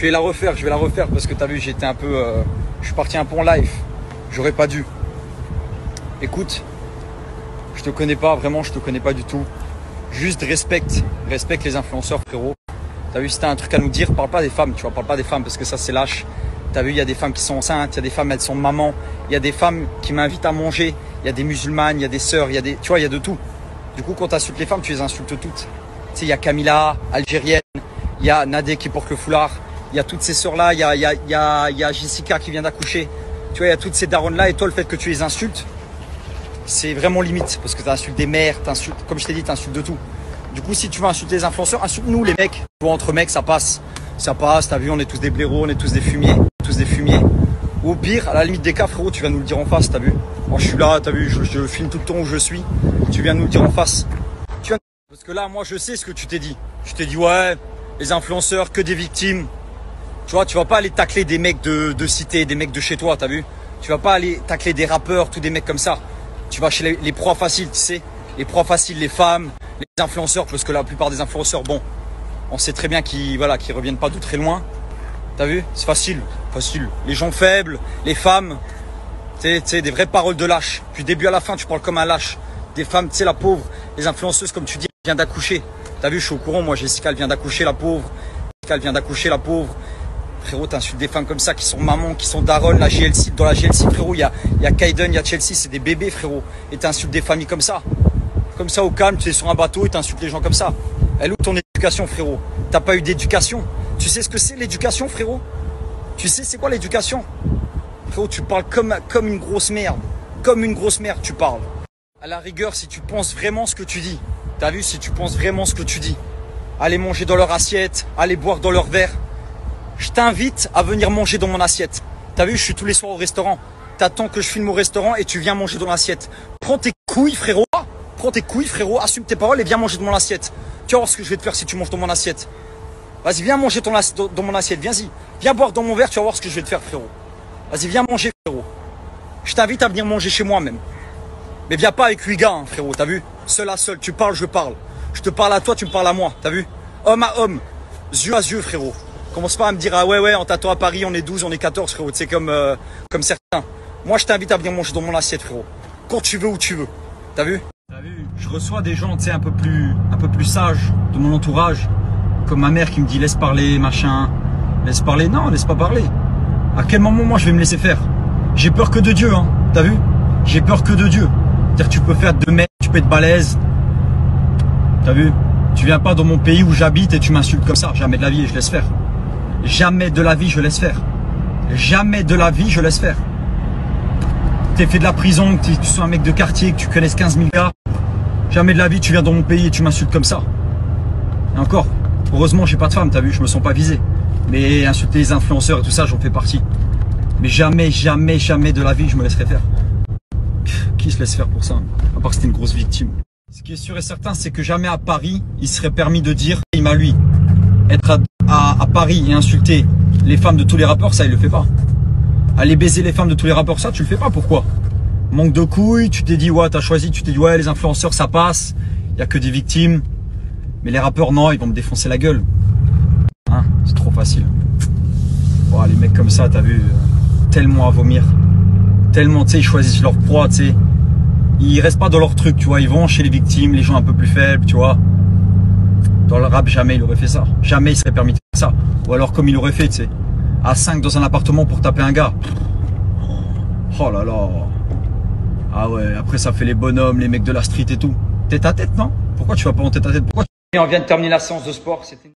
Je vais la refaire parce que t'as vu, j'étais un peu... je suis parti un peu en live. J'aurais pas dû. Écoute, je te connais pas, vraiment, je te connais pas du tout. Juste respecte les influenceurs, frérot. T'as vu, si t'as un truc à nous dire, parle pas des femmes, tu vois, parle pas des femmes parce que ça c'est lâche. T'as vu, il y a des femmes qui sont enceintes, il y a des femmes, elles sont mamans, il y a des femmes qui m'invitent à manger, il y a des musulmanes, il y a des sœurs, il y a des... Tu vois, il y a de tout. Du coup, quand t'insultes les femmes, tu les insultes toutes. Tu sais, il y a Camilla, algérienne, il y a Nadé qui porte le foulard, il y a toutes ces sœurs-là, il y a Jessica qui vient d'accoucher. Tu vois, il y a toutes ces daronnes-là et toi, le fait que tu les insultes, c'est vraiment limite parce que t'insultes des mères, t'insultes, comme je t'ai dit, t'insultes de tout. Du coup, si tu veux insulter les influenceurs, insulte-nous les mecs. Tu vois, entre mecs, ça passe. Ça passe, t'as vu, on est tous des blaireaux, on est tous des fumiers. Ou au pire, à la limite des cas, frérot, tu viens nous le dire en face, t'as vu. Moi, je suis là, t'as vu, je filme tout le temps où je suis. Tu viens nous le dire en face. Parce que là, moi, je sais ce que tu t'es dit. Tu t'es dit, ouais, les influenceurs, que des victimes. Tu vois, tu vas pas aller tacler des mecs de cité, des mecs de chez toi, t'as vu. Tu vas pas aller tacler des rappeurs, tous des mecs comme ça. Tu vas chez les proies faciles, tu sais. Les proies faciles, les femmes, les influenceurs, parce que la plupart des influenceurs, bon, on sait très bien qu'ils reviennent pas de très loin. T'as vu? C'est facile. Les gens faibles, les femmes, tu sais, des vraies paroles de lâche. Du début à la fin, tu parles comme un lâche. Des femmes, tu sais, la pauvre, les influenceuses, comme tu dis, elle vient d'accoucher. T'as vu, je suis au courant, moi, Jessica, elle vient d'accoucher, la pauvre. Frérot, t'insultes des femmes comme ça, qui sont mamans, qui sont daronnes, la GLC, dans la GLC, frérot, il y a Kaiden, il y a Chelsea, c'est des bébés, frérot. Et t'insultes des familles comme ça. Comme ça, au calme, tu es sur un bateau et t'insultes les gens comme ça. Elle est où ton éducation, frérot? T'as pas eu d'éducation? Tu sais ce que c'est l'éducation, frérot? Tu sais c'est quoi l'éducation? Frérot, tu parles comme une grosse merde. Comme une grosse merde, tu parles. À la rigueur, si tu penses vraiment ce que tu dis. T'as vu, si tu penses vraiment ce que tu dis. Aller manger dans leur assiette, aller boire dans leur verre. Je t'invite à venir manger dans mon assiette. T'as vu, je suis tous les soirs au restaurant. T'attends que je filme au restaurant et tu viens manger dans l'assiette. Prends tes couilles, frérot. Assume tes paroles et viens manger dans mon assiette. Tu vas voir ce que je vais te faire si tu manges dans mon assiette. Vas-y, viens manger dans mon assiette, viens-y. Viens boire dans mon verre, tu vas voir ce que je vais te faire, frérot. Vas-y, viens manger, frérot. Je t'invite à venir manger chez moi, même. Mais viens pas avec 8 gars, hein, frérot, t'as vu? Seul à seul, tu parles, je parle. Je te parle à toi, tu me parles à moi, t'as vu? Homme à homme, yeux à yeux, frérot. Commence pas à me dire, ah ouais, on t'attend à Paris, on est 12, on est 14, frérot. C'est comme certains. Moi, je t'invite à venir manger dans mon assiette, frérot. Quand tu veux, où tu veux. T'as vu? Je reçois des gens, tu sais, un peu plus sages de mon entourage. Comme ma mère qui me dit, laisse parler, machin. Laisse parler. Non, laisse pas parler. À quel moment, moi, je vais me laisser faire? J'ai peur que de Dieu, hein. T'as vu? J'ai peur que de Dieu. C'est-à-dire, tu peux faire 2 mètres, tu peux être balèze. T'as vu? Tu viens pas dans mon pays où j'habite et tu m'insultes comme ça. Jamais de la vie, je laisse faire. Jamais de la vie, je laisse faire. Jamais de la vie, je laisse faire. T'es fait de la prison, que tu sois un mec de quartier, que tu connaisses 15 000 gars. Jamais de la vie, tu viens dans mon pays et tu m'insultes comme ça. Et encore, heureusement, j'ai pas de femme, t'as vu, je me sens pas visé. Mais insulter les influenceurs et tout ça, j'en fais partie. Mais jamais de la vie, je me laisserai faire. Qui se laisse faire pour ça? À part que c'était une grosse victime. Ce qui est sûr et certain, c'est que jamais à Paris, il serait permis de dire, il m'a lui, être à Paris et insulter les femmes de tous les rappeurs, ça, il le fait pas. Aller baiser les femmes de tous les rappeurs, ça, tu le fais pas. Pourquoi? Manque de couilles, tu t'es dit, ouais, tu t'es dit, ouais, les influenceurs, ça passe. Il y a que des victimes. Mais les rappeurs, non, ils vont me défoncer la gueule. Hein, c'est trop facile. Oh, les mecs comme ça, t'as vu, tellement à vomir. Tellement, tu sais, ils choisissent leur proie, tu sais. Ils restent pas dans leur truc, tu vois. Ils vont chez les victimes, les gens un peu plus faibles, tu vois. Dans le rap, jamais il aurait fait ça. Jamais il serait permis de faire ça. Ou alors comme il aurait fait, tu sais. À 5 dans un appartement pour taper un gars. Oh là là. Ah ouais, après ça fait les bonhommes, les mecs de la street et tout. Tête à tête, non? Pourquoi tu vas pas en tête à tête? Pourquoi tu... Et on vient de terminer la séance de sport. C'était...